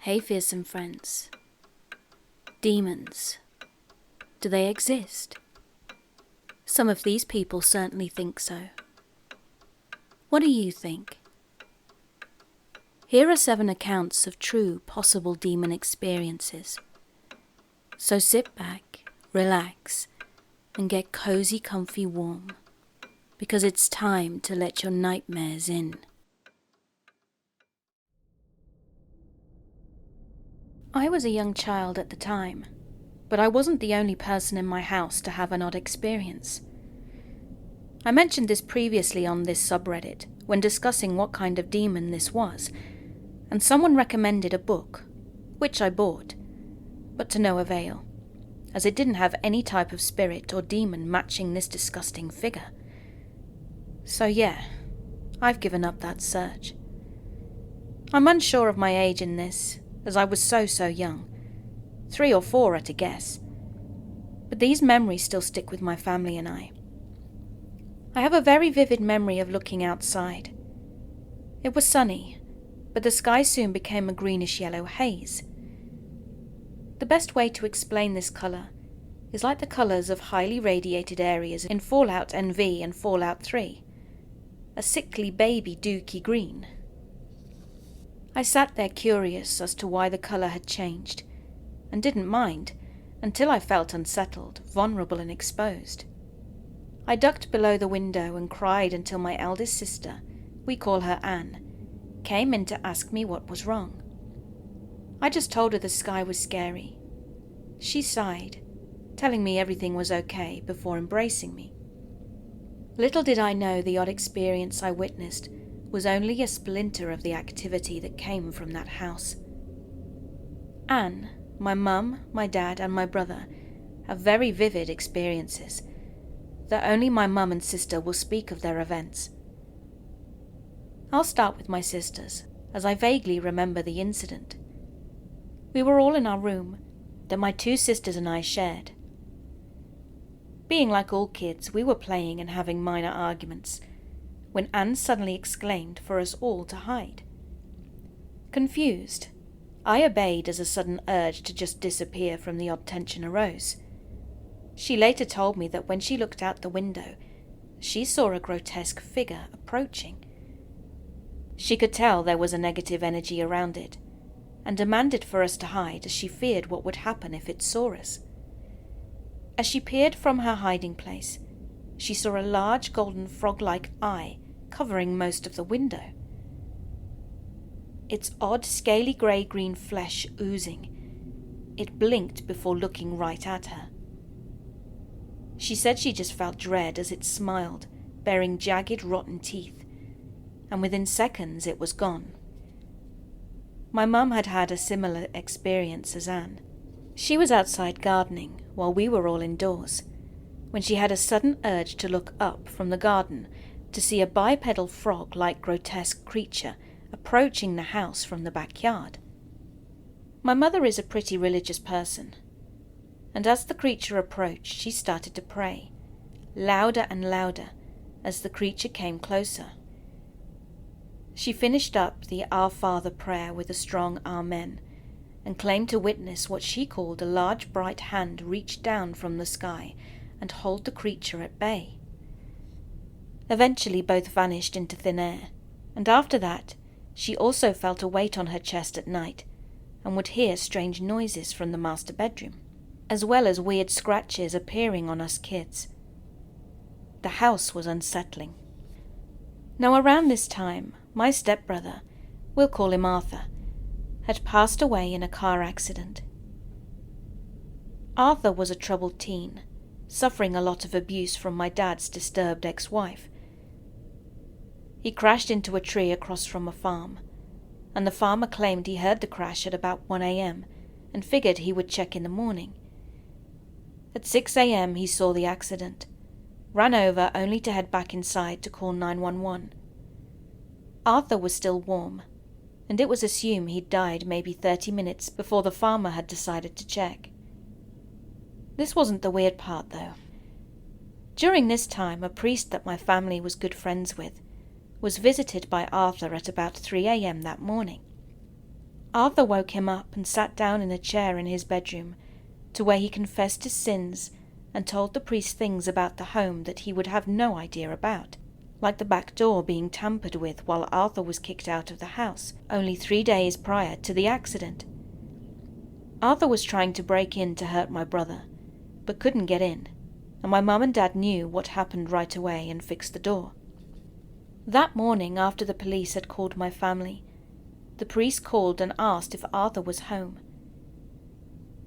Hey fearsome friends. Demons. Do they exist? Some of these people certainly think so. What do you think? Here are 7 accounts of true possible demon experiences. So sit back, relax, and get cozy, comfy, warm, because it's time to let your nightmares in. I was a young child at the time, but I wasn't the only person in my house to have an odd experience. I mentioned this previously on this subreddit when discussing what kind of demon this was, and someone recommended a book, which I bought, but to no avail, as it didn't have any type of spirit or demon matching this disgusting figure. So yeah, I've given up that search. I'm unsure of my age in this, as I was so young, 3 or 4 at a guess, but these memories still stick with my family and I. I have a very vivid memory of looking outside. It was sunny, but the sky soon became a greenish-yellow haze. The best way to explain this colour is like the colours of highly radiated areas in Fallout NV and Fallout 3, a sickly baby dooky green. I sat there curious as to why the colour had changed, and didn't mind until I felt unsettled, vulnerable and exposed. I ducked below the window and cried until my eldest sister, we call her Anne, came in to ask me what was wrong. I just told her the sky was scary. She sighed, telling me everything was okay before embracing me. Little did I know the odd experience I witnessed was only a splinter of the activity that came from that house. Anne, my mum, my dad and my brother have very vivid experiences, though only my mum and sister will speak of their events. I'll start with my sisters, as I vaguely remember the incident. We were all in our room that my 2 sisters and I shared. Being like all kids, we were playing and having minor arguments, when Anne suddenly exclaimed for us all to hide. Confused, I obeyed as a sudden urge to just disappear from the odd tension arose. She later told me that when she looked out the window, she saw a grotesque figure approaching. She could tell there was a negative energy around it, and demanded for us to hide as she feared what would happen if it saw us. As she peered from her hiding place, she saw a large golden frog-like eye covering most of the window. Its odd scaly grey-green flesh oozing, it blinked before looking right at her. She said she just felt dread as it smiled, bearing jagged, rotten teeth, and within seconds it was gone. My mum had had a similar experience as Anne. She was outside gardening while we were all indoors, when she had a sudden urge to look up from the garden to see a bipedal frog-like grotesque creature approaching the house from the backyard. My mother is a pretty religious person, and as the creature approached, she started to pray, louder and louder, as the creature came closer. She finished up the Our Father prayer with a strong Amen, and claimed to witness what she called a large bright hand reach down from the sky and hold the creature at bay. Eventually both vanished into thin air, and after that she also felt a weight on her chest at night, and would hear strange noises from the master bedroom, as well as weird scratches appearing on us kids. The house was unsettling. Now around this time, my stepbrother, we'll call him Arthur, had passed away in a car accident. Arthur was a troubled teen, suffering a lot of abuse from my dad's disturbed ex-wife. He crashed into a tree across from a farm, and the farmer claimed he heard the crash at about 1 a.m. and figured he would check in the morning. At 6 a.m. he saw the accident, ran over only to head back inside to call 911. Arthur was still warm, and it was assumed he'd died maybe 30 minutes before the farmer had decided to check. This wasn't the weird part, though. During this time, a priest that my family was good friends with was visited by Arthur at about 3 a.m. that morning. Arthur woke him up and sat down in a chair in his bedroom, to where he confessed his sins and told the priest things about the home that he would have no idea about, like the back door being tampered with while Arthur was kicked out of the house only 3 days prior to the accident. Arthur was trying to break in to hurt my brother, but couldn't get in, and my mum and dad knew what happened right away and fixed the door. That morning, after the police had called my family, the priest called and asked if Arthur was home.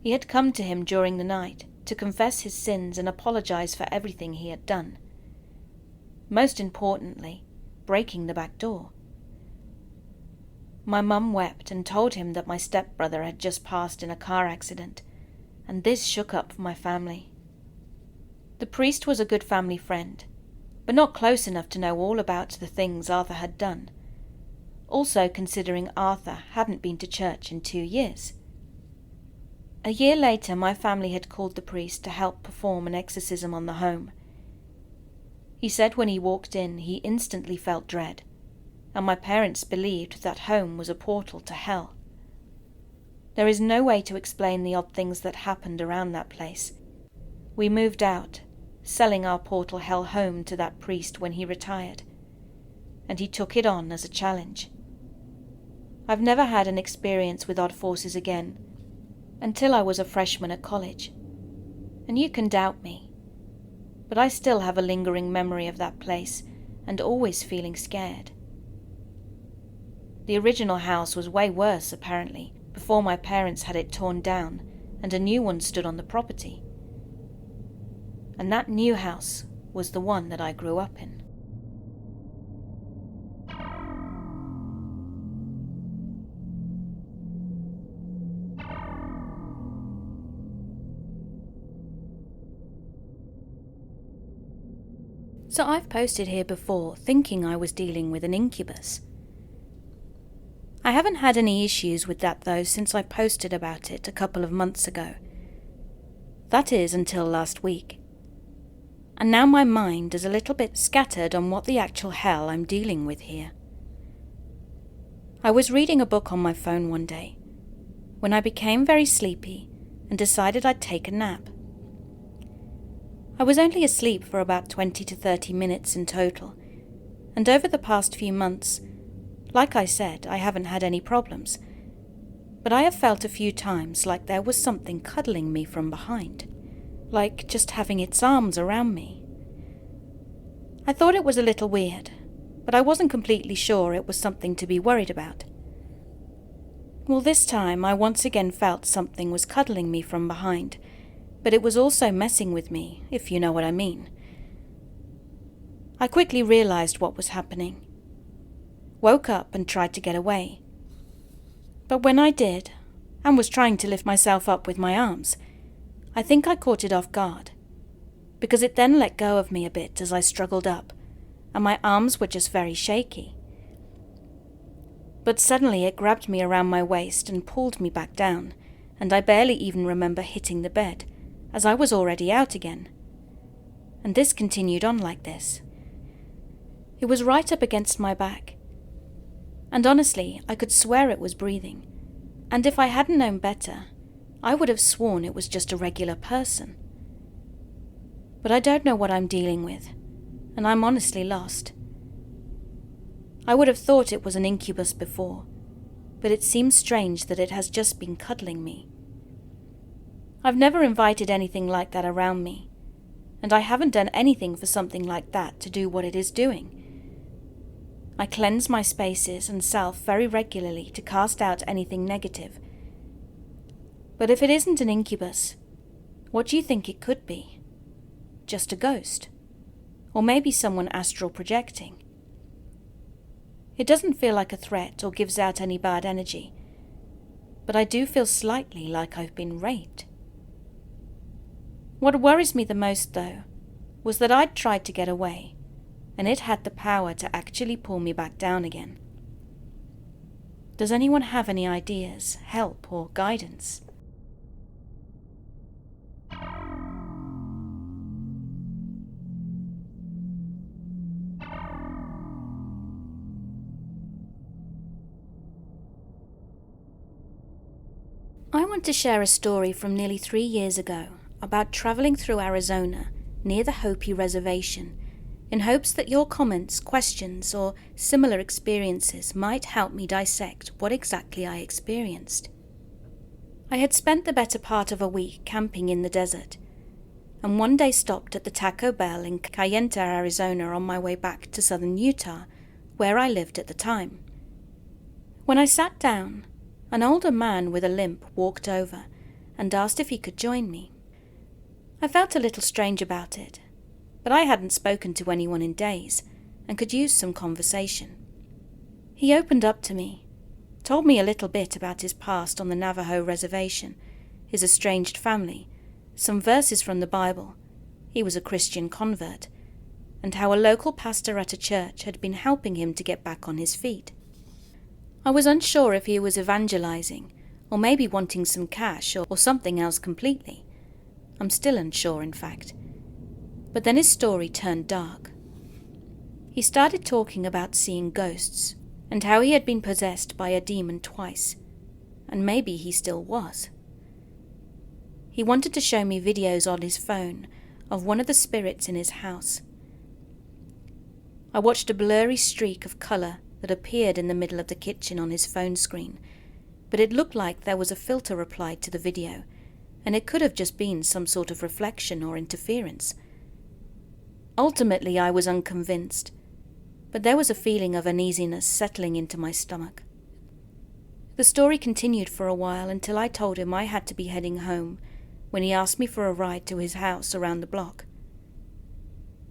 He had come to him during the night to confess his sins and apologize for everything he had done. Most importantly, breaking the back door. My mum wept and told him that my stepbrother had just passed in a car accident, and this shook up my family. The priest was a good family friend, but not close enough to know all about the things Arthur had done, also considering Arthur hadn't been to church in 2 years. A year later, my family had called the priest to help perform an exorcism on the home. He said when he walked in, he instantly felt dread, and my parents believed that home was a portal to hell. There is no way to explain the odd things that happened around that place. We moved out, selling our portal hell home to that priest when he retired, and he took it on as a challenge. I've never had an experience with odd forces again, until I was a freshman at college. And you can doubt me, but I still have a lingering memory of that place and always feeling scared. The original house was way worse, apparently, before my parents had it torn down and a new one stood on the property. And that new house was the one that I grew up in. So I've posted here before thinking I was dealing with an incubus. I haven't had any issues with that though since I posted about it a couple of months ago. That is until last week. And now my mind is a little bit scattered on what the actual hell I'm dealing with here. I was reading a book on my phone one day, when I became very sleepy and decided I'd take a nap. I was only asleep for about 20 to 30 minutes in total, and over the past few months, like I said, I haven't had any problems, but I have felt a few times like there was something cuddling me from behind, like just having its arms around me. I thought it was a little weird, but I wasn't completely sure it was something to be worried about. Well, this time I once again felt something was cuddling me from behind, but it was also messing with me, if you know what I mean. I quickly realized what was happening, woke up and tried to get away. But when I did, and was trying to lift myself up with my arms, I think I caught it off guard, because it then let go of me a bit as I struggled up, and my arms were just very shaky. But suddenly it grabbed me around my waist and pulled me back down, and I barely even remember hitting the bed, as I was already out again. And this continued on like this. It was right up against my back, and honestly, I could swear it was breathing, and if I hadn't known better, I would have sworn it was just a regular person. But I don't know what I'm dealing with, and I'm honestly lost. I would have thought it was an incubus before, but it seems strange that it has just been cuddling me. I've never invited anything like that around me, and I haven't done anything for something like that to do what it is doing. I cleanse my spaces and self very regularly to cast out anything negative. But if it isn't an incubus, what do you think it could be? Just a ghost? Or maybe someone astral projecting? It doesn't feel like a threat or gives out any bad energy, but I do feel slightly like I've been raped. What worries me the most, though, was that I'd tried to get away, and it had the power to actually pull me back down again. Does anyone have any ideas, help, or guidance? I want to share a story from nearly 3 years ago about traveling through Arizona near the Hopi Reservation in hopes that your comments, questions, or similar experiences might help me dissect what exactly I experienced. I had spent the better part of a week camping in the desert, and one day stopped at the Taco Bell in Kayenta, Arizona on my way back to southern Utah, where I lived at the time. When I sat down, an older man with a limp walked over and asked if he could join me. I felt a little strange about it, but I hadn't spoken to anyone in days and could use some conversation. He opened up to me, told me a little bit about his past on the Navajo reservation, his estranged family, some verses from the Bible — he was a Christian convert — and how a local pastor at a church had been helping him to get back on his feet. I was unsure if he was evangelizing, or maybe wanting some cash, or something else completely. I'm still unsure, in fact. But then his story turned dark. He started talking about seeing ghosts, and how he had been possessed by a demon twice, and maybe he still was. He wanted to show me videos on his phone of one of the spirits in his house. I watched a blurry streak of color that appeared in the middle of the kitchen on his phone screen, but it looked like there was a filter applied to the video, and it could have just been some sort of reflection or interference. Ultimately, I was unconvinced, but there was a feeling of uneasiness settling into my stomach. The story continued for a while until I told him I had to be heading home when he asked me for a ride to his house around the block.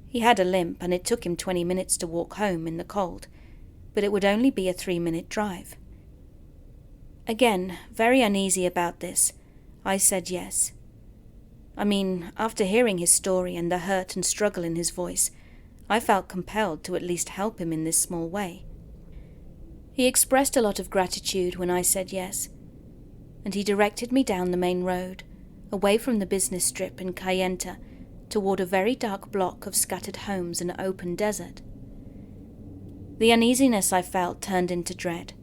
He had a limp and it took him 20 minutes to walk home in the cold, but it would only be a 3-minute drive. Again, very uneasy about this, I said yes. I mean, after hearing his story and the hurt and struggle in his voice, I felt compelled to at least help him in this small way. He expressed a lot of gratitude when I said yes, and he directed me down the main road, away from the business strip in Kayenta, toward a very dark block of scattered homes and open desert. The uneasiness I felt turned into dread,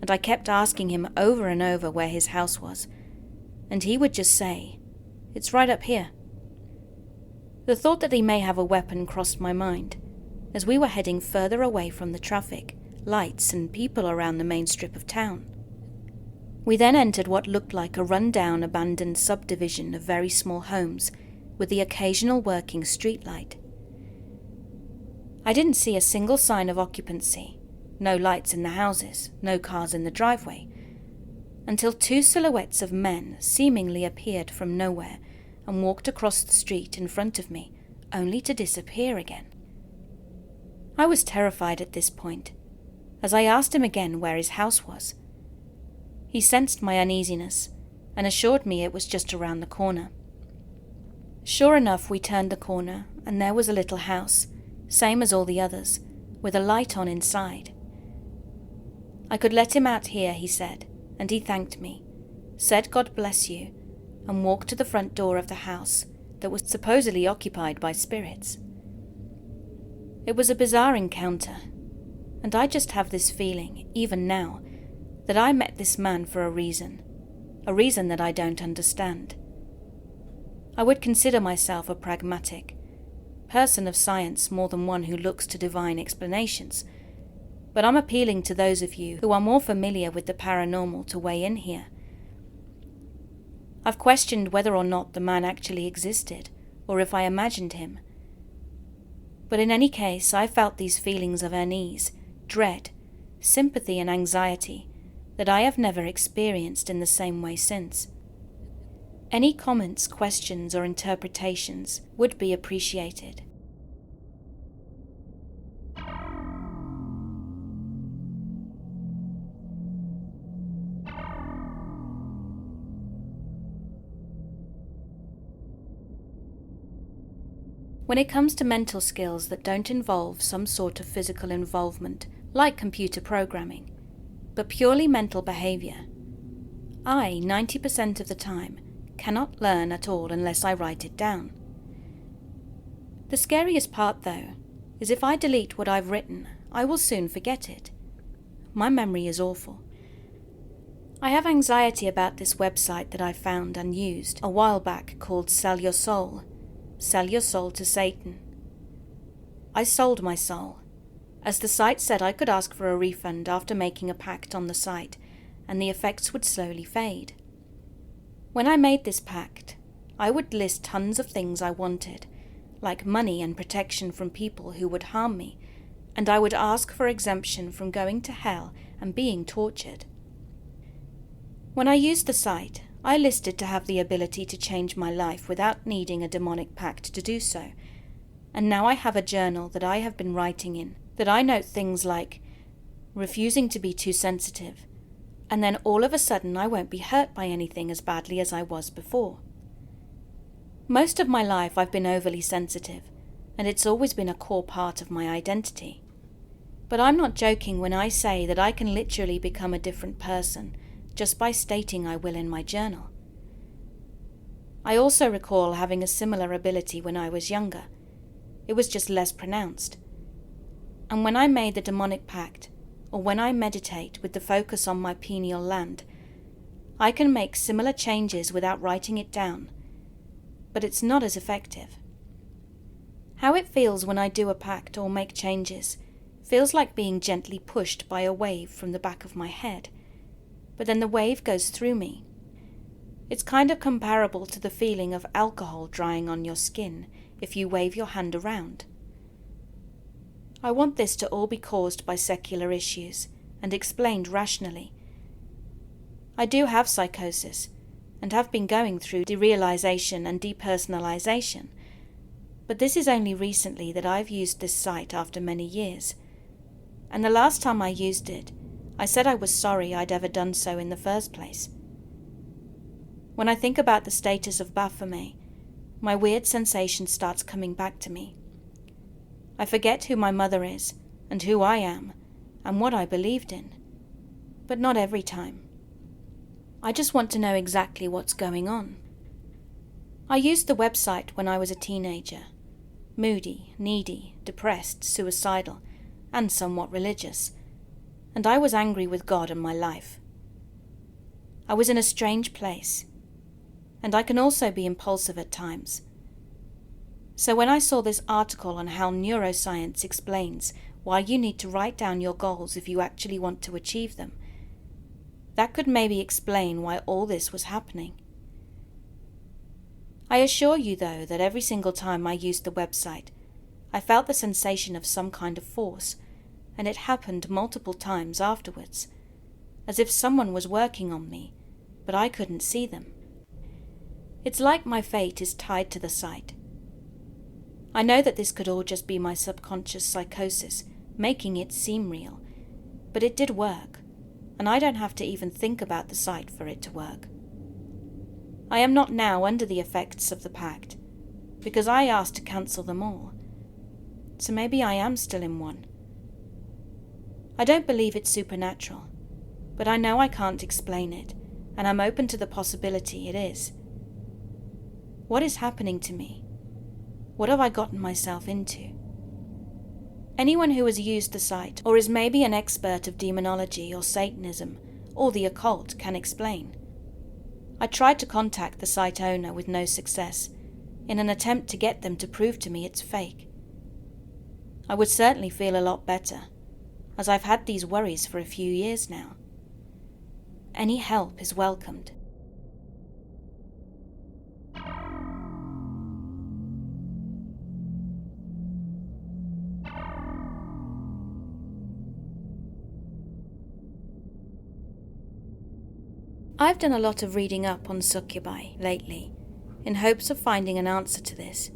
and I kept asking him over and over where his house was, and he would just say, "It's right up here." The thought that he may have a weapon crossed my mind, as we were heading further away from the traffic, lights, and people around the main strip of town. We then entered what looked like a run-down, abandoned subdivision of very small homes, with the occasional working streetlight. I didn't see a single sign of occupancy, no lights in the houses, no cars in the driveway, until 2 silhouettes of men seemingly appeared from nowhere and walked across the street in front of me, only to disappear again. I was terrified at this point, as I asked him again where his house was. He sensed my uneasiness and assured me it was just around the corner. Sure enough, we turned the corner, and there was a little house, same as all the others, with a light on inside. I could let him out here, he said, and he thanked me, said God bless you, and walked to the front door of the house that was supposedly occupied by spirits. It was a bizarre encounter, and I just have this feeling, even now, that I met this man for a reason that I don't understand. I would consider myself a pragmatic person of science more than one who looks to divine explanations, but I'm appealing to those of you who are more familiar with the paranormal to weigh in here. I've questioned whether or not the man actually existed, or if I imagined him. But in any case, I felt these feelings of unease, dread, sympathy and anxiety that I have never experienced in the same way since. Any comments, questions, or interpretations would be appreciated. When it comes to mental skills that don't involve some sort of physical involvement, like computer programming, but purely mental behavior, I, 90% of the time, cannot learn at all unless I write it down. The scariest part, though, is if I delete what I've written, I will soon forget it. My memory is awful. I have anxiety about this website that I found and used a while back called Sell Your Soul to Satan. I sold my soul, as the site said I could ask for a refund after making a pact on the site, and the effects would slowly fade. When I made this pact, I would list tons of things I wanted, like money and protection from people who would harm me, and I would ask for exemption from going to hell and being tortured. When I used the site, I listed to have the ability to change my life without needing a demonic pact to do so, and now I have a journal that I have been writing in, that I note things like refusing to be too sensitive, and then all of a sudden I won't be hurt by anything as badly as I was before. Most of my life I've been overly sensitive, and it's always been a core part of my identity. But I'm not joking when I say that I can literally become a different person just by stating I will in my journal. I also recall having a similar ability when I was younger. It was just less pronounced. And when I made the demonic pact, or when I meditate with the focus on my pineal land, I can make similar changes without writing it down, but it's not as effective. How it feels when I do a pact or make changes feels like being gently pushed by a wave from the back of my head, but then the wave goes through me. It's kind of comparable to the feeling of alcohol drying on your skin if you wave your hand around. I want this to all be caused by secular issues and explained rationally. I do have psychosis and have been going through derealization and depersonalization, but this is only recently that I've used this site after many years, and the last time I used it, I said I was sorry I'd ever done so in the first place. When I think about the status of Baphomet, my weird sensation starts coming back to me. I forget who my mother is, and who I am, and what I believed in. But not every time. I just want to know exactly what's going on. I used the website when I was a teenager. Moody, needy, depressed, suicidal, and somewhat religious. And I was angry with God and my life. I was in a strange place, and I can also be impulsive at times. So when I saw this article on how neuroscience explains why you need to write down your goals if you actually want to achieve them, that could maybe explain why all this was happening. I assure you, though, that every single time I used the website, I felt the sensation of some kind of force, and it happened multiple times afterwards, as if someone was working on me, but I couldn't see them. It's like my fate is tied to the site. I know that this could all just be my subconscious psychosis, making it seem real, but it did work, and I don't have to even think about the site for it to work. I am not now under the effects of the pact, because I asked to cancel them all, so maybe I am still in one. I don't believe it's supernatural, but I know I can't explain it, and I'm open to the possibility it is. What is happening to me? What have I gotten myself into? Anyone who has used the site, or is maybe an expert of demonology or Satanism, or the occult, can explain. I tried to contact the site owner with no success, in an attempt to get them to prove to me it's fake. I would certainly feel a lot better, as I've had these worries for a few years now. Any help is welcomed. I've done a lot of reading up on succubi lately, in hopes of finding an answer to this,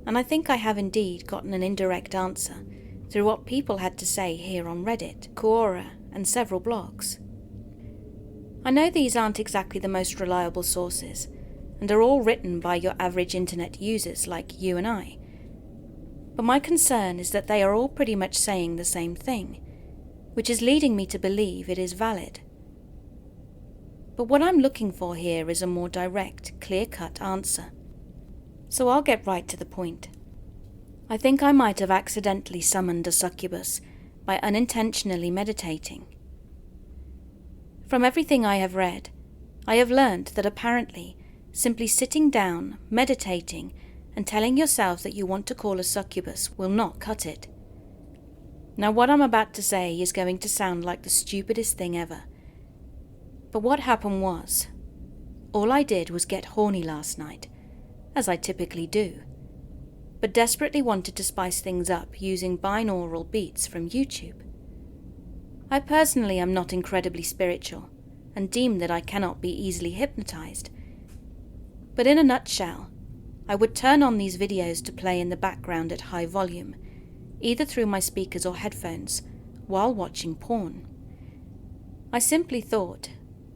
and I think I have indeed gotten an indirect answer through what people had to say here on Reddit, Quora, and several blogs. I know these aren't exactly the most reliable sources, and are all written by your average internet users like you and I, but my concern is that they are all pretty much saying the same thing, which is leading me to believe it is valid. But what I'm looking for here is a more direct, clear-cut answer. So I'll get right to the point. I think I might have accidentally summoned a succubus by unintentionally meditating. From everything I have read, I have learned that apparently simply sitting down, meditating, and telling yourself that you want to call a succubus will not cut it. Now, what I'm about to say is going to sound like the stupidest thing ever. But what happened was, all I did was get horny last night, as I typically do, but desperately wanted to spice things up using binaural beats from YouTube. I personally am not incredibly spiritual, and deem that I cannot be easily hypnotized. But in a nutshell, I would turn on these videos to play in the background at high volume, either through my speakers or headphones, while watching porn. I simply thought,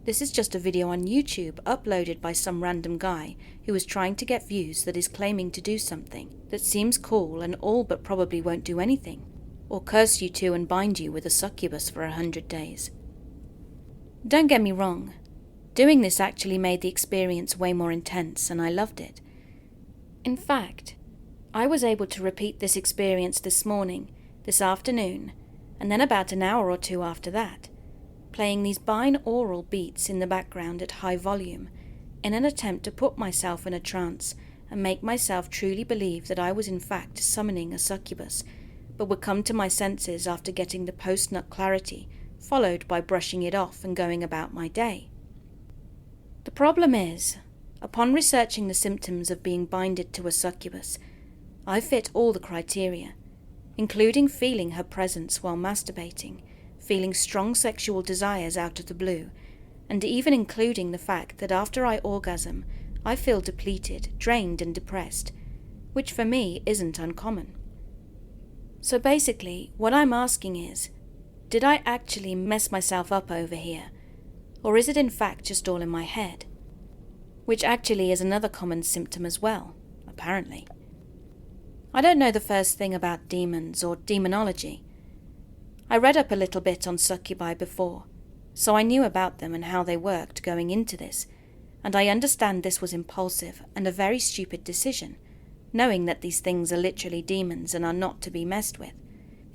this is just a video on YouTube uploaded by some random guy who is trying to get views that is claiming to do something that seems cool and all but probably won't do anything, or curse you to and bind you with a succubus for 100 days. Don't get me wrong, doing this actually made the experience way more intense and I loved it. In fact, I was able to repeat this experience this morning, this afternoon, and then about an hour or two after that, playing these binaural beats in the background at high volume in an attempt to put myself in a trance and make myself truly believe that I was in fact summoning a succubus, but would come to my senses after getting the post-nut clarity, followed by brushing it off and going about my day. The problem is, upon researching the symptoms of being binded to a succubus, I fit all the criteria, including feeling her presence while masturbating, feeling strong sexual desires out of the blue, and even including the fact that after I orgasm, I feel depleted, drained and depressed, which for me isn't uncommon. So basically, what I'm asking is, did I actually mess myself up over here, or is it in fact just all in my head? Which actually is another common symptom as well, apparently. I don't know the first thing about demons or demonology. I read up a little bit on succubi before, so I knew about them and how they worked going into this, and I understand this was impulsive and a very stupid decision, knowing that these things are literally demons and are not to be messed with.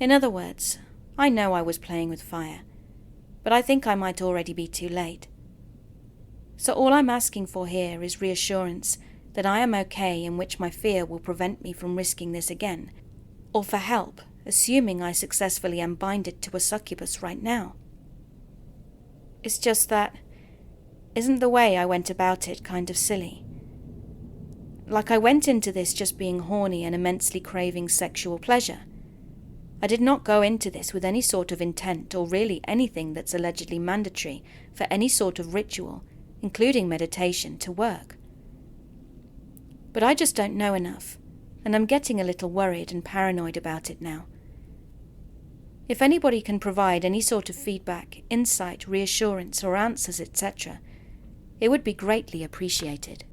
In other words, I know I was playing with fire, but I think I might already be too late. So all I'm asking for here is reassurance that I am okay, in which my fear will prevent me from risking this again, or for help, assuming I successfully am binded to a succubus right now. It's just that, isn't the way I went about it kind of silly? Like I went into this just being horny and immensely craving sexual pleasure. I did not go into this with any sort of intent or really anything that's allegedly mandatory for any sort of ritual, including meditation, to work. But I just don't know enough, and I'm getting a little worried and paranoid about it now. If anybody can provide any sort of feedback, insight, reassurance, or answers, etc., it would be greatly appreciated.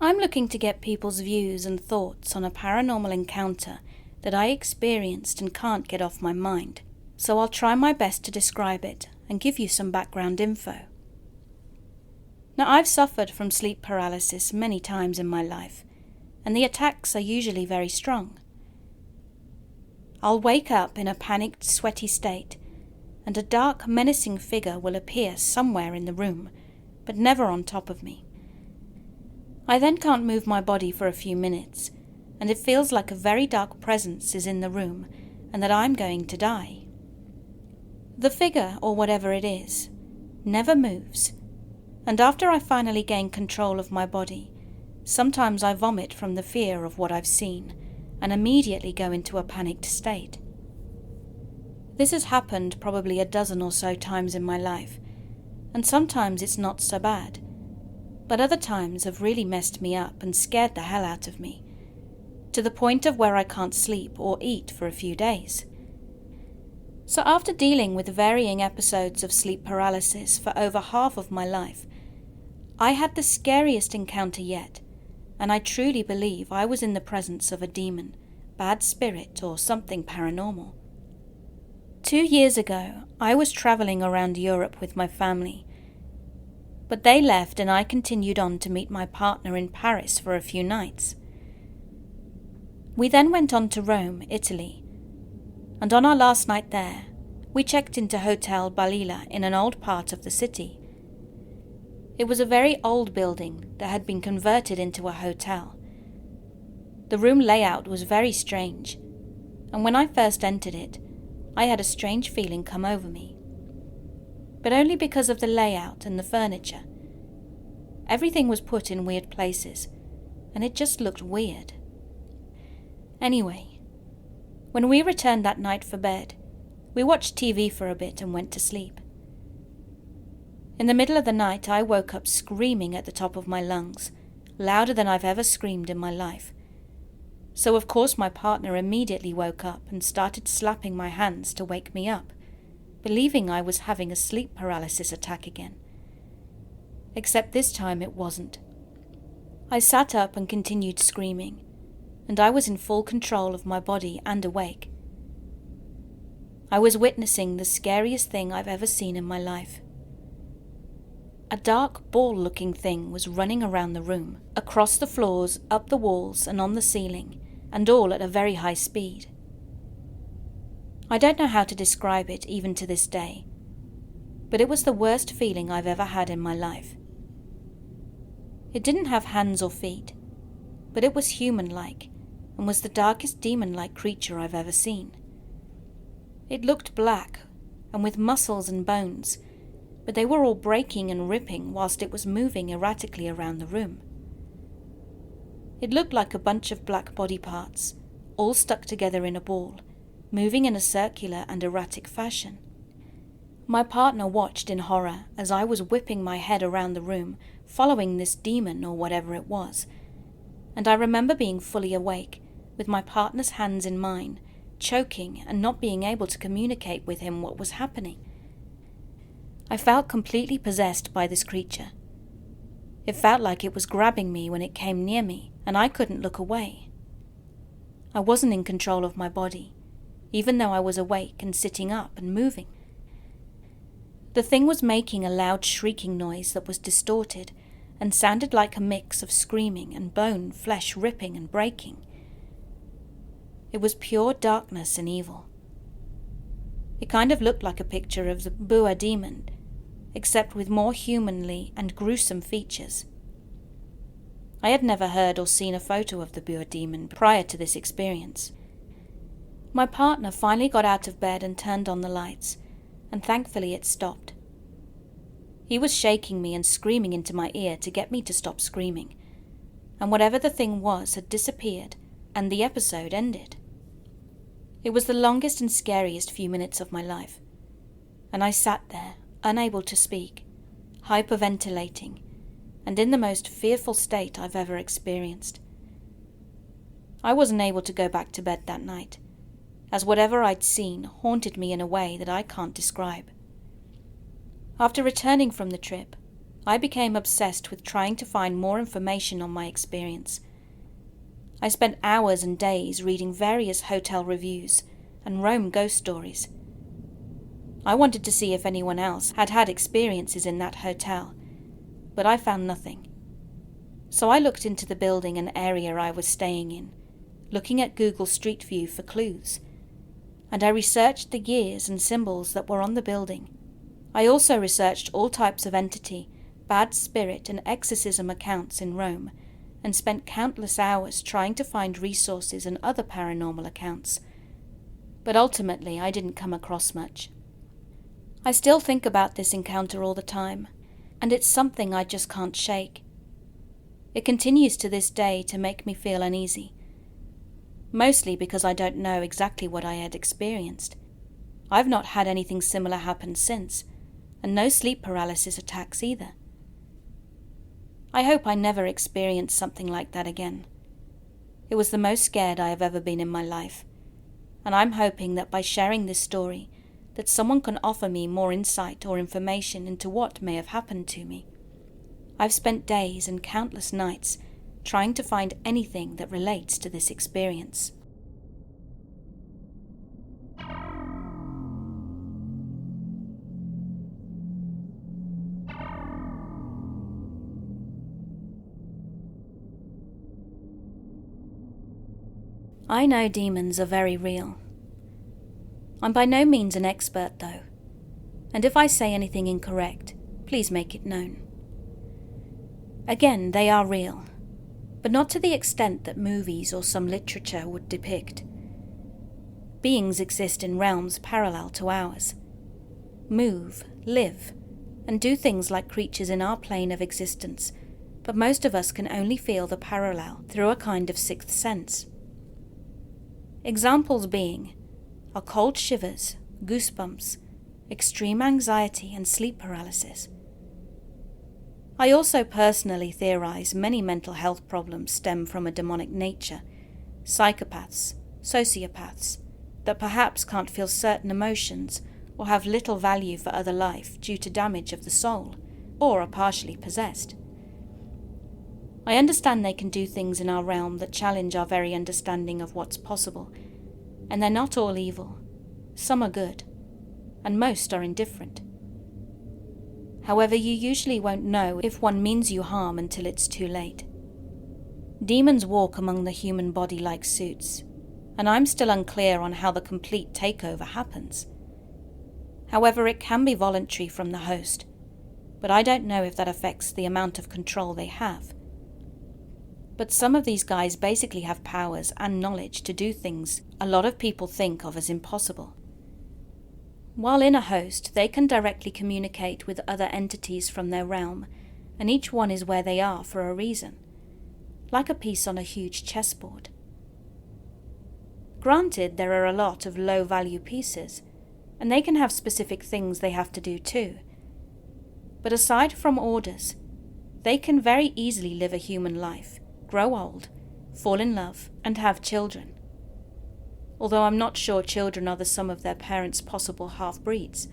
I'm looking to get people's views and thoughts on a paranormal encounter that I experienced and can't get off my mind, so I'll try my best to describe it and give you some background info. Now, I've suffered from sleep paralysis many times in my life, and the attacks are usually very strong. I'll wake up in a panicked, sweaty state, and a dark, menacing figure will appear somewhere in the room, but never on top of me. I then can't move my body for a few minutes, and it feels like a very dark presence is in the room and that I'm going to die. The figure, or whatever it is, never moves, and after I finally gain control of my body, sometimes I vomit from the fear of what I've seen and immediately go into a panicked state. This has happened probably a dozen or so times in my life, and sometimes it's not so bad, but other times have really messed me up and scared the hell out of me, to the point of where I can't sleep or eat for a few days. So after dealing with varying episodes of sleep paralysis for over half of my life, I had the scariest encounter yet, and I truly believe I was in the presence of a demon, bad spirit, or something paranormal. 2 years ago, I was traveling around Europe with my family. But they left and I continued on to meet my partner in Paris for a few nights. We then went on to Rome, Italy, and on our last night there, we checked into Hotel Balila in an old part of the city. It was a very old building that had been converted into a hotel. The room layout was very strange, and when I first entered it, I had a strange feeling come over me. But only because of the layout and the furniture. Everything was put in weird places, and it just looked weird. Anyway, when we returned that night for bed, we watched TV for a bit and went to sleep. In the middle of the night, I woke up screaming at the top of my lungs, louder than I've ever screamed in my life. So of course my partner immediately woke up and started slapping my hands to wake me up, believing I was having a sleep paralysis attack again. Except this time it wasn't. I sat up and continued screaming, and I was in full control of my body and awake. I was witnessing the scariest thing I've ever seen in my life. A dark ball-looking thing was running around the room, across the floors, up the walls and on the ceiling, and all at a very high speed. I don't know how to describe it even to this day, but it was the worst feeling I've ever had in my life. It didn't have hands or feet, but it was human-like, and was the darkest demon-like creature I've ever seen. It looked black, and with muscles and bones, but they were all breaking and ripping whilst it was moving erratically around the room. It looked like a bunch of black body parts, all stuck together in a ball, moving in a circular and erratic fashion. My partner watched in horror as I was whipping my head around the room, following this demon or whatever it was, and I remember being fully awake, with my partner's hands in mine, choking and not being able to communicate with him what was happening. I felt completely possessed by this creature. It felt like it was grabbing me when it came near me, and I couldn't look away. I wasn't in control of my body, even though I was awake and sitting up and moving. The thing was making a loud shrieking noise that was distorted and sounded like a mix of screaming and bone, flesh ripping and breaking. It was pure darkness and evil. It kind of looked like a picture of the Buer demon, except with more humanly and gruesome features. I had never heard or seen a photo of the Buer demon prior to this experience. My partner finally got out of bed and turned on the lights, and thankfully it stopped. He was shaking me and screaming into my ear to get me to stop screaming, and whatever the thing was had disappeared, and the episode ended. It was the longest and scariest few minutes of my life, and I sat there, unable to speak, hyperventilating, and in the most fearful state I've ever experienced. I wasn't able to go back to bed that night, as whatever I'd seen haunted me in a way that I can't describe. After returning from the trip, I became obsessed with trying to find more information on my experience. I spent hours and days reading various hotel reviews and Rome ghost stories. I wanted to see if anyone else had had experiences in that hotel, but I found nothing. So I looked into the building and area I was staying in, looking at Google Street View for clues, and I researched the years and symbols that were on the building. I also researched all types of entity, bad spirit and exorcism accounts in Rome, and spent countless hours trying to find resources and other paranormal accounts. But ultimately I didn't come across much. I still think about this encounter all the time, and it's something I just can't shake. It continues to this day to make me feel uneasy, mostly because I don't know exactly what I had experienced. I've not had anything similar happen since, and no sleep paralysis attacks either. I hope I never experience something like that again. It was the most scared I have ever been in my life, and I'm hoping that by sharing this story, that someone can offer me more insight or information into what may have happened to me. I've spent days and countless nights trying to find anything that relates to this experience. I know demons are very real. I'm by no means an expert though, and if I say anything incorrect, please make it known. Again, they are real, but not to the extent that movies or some literature would depict. Beings exist in realms parallel to ours, move, live, and do things like creatures in our plane of existence, but most of us can only feel the parallel through a kind of sixth sense. Examples being are cold shivers, goosebumps, extreme anxiety, and sleep paralysis. I also personally theorize many mental health problems stem from a demonic nature, psychopaths, sociopaths, that perhaps can't feel certain emotions or have little value for other life due to damage of the soul, or are partially possessed. I understand they can do things in our realm that challenge our very understanding of what's possible, and they're not all evil. Some are good, and most are indifferent. However, you usually won't know if one means you harm until it's too late. Demons walk among the human body like suits, and I'm still unclear on how the complete takeover happens. However, it can be voluntary from the host, but I don't know if that affects the amount of control they have. But some of these guys basically have powers and knowledge to do things a lot of people think of as impossible. While in a host, they can directly communicate with other entities from their realm, and each one is where they are for a reason, like a piece on a huge chessboard. Granted, there are a lot of low-value pieces, and they can have specific things they have to do too. But aside from orders, they can very easily live a human life, grow old, fall in love, and have children. Although I'm not sure children are the sum of their parents' possible half-breeds.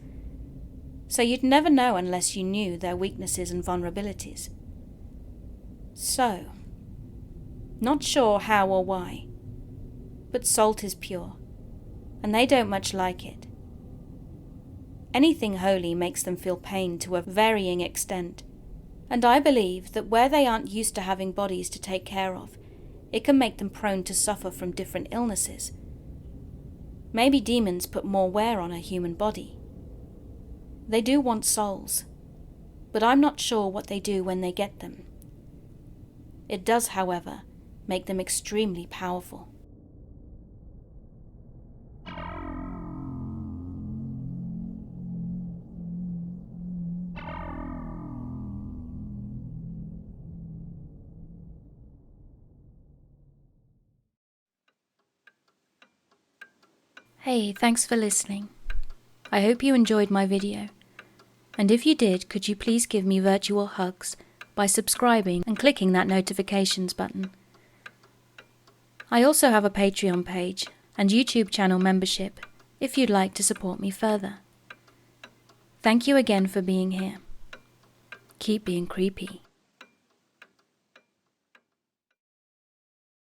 So you'd never know unless you knew their weaknesses and vulnerabilities. So, not sure how or why, but salt is pure, and they don't much like it. Anything holy makes them feel pain to a varying extent, and I believe that where they aren't used to having bodies to take care of, it can make them prone to suffer from different illnesses. Maybe demons put more wear on a human body. They do want souls, but I'm not sure what they do when they get them. It does, however, make them extremely powerful. Hey, thanks for listening. I hope you enjoyed my video. And if you did, could you please give me virtual hugs by subscribing and clicking that notifications button. I also have a Patreon page and YouTube channel membership if you'd like to support me further. Thank you again for being here. Keep being creepy.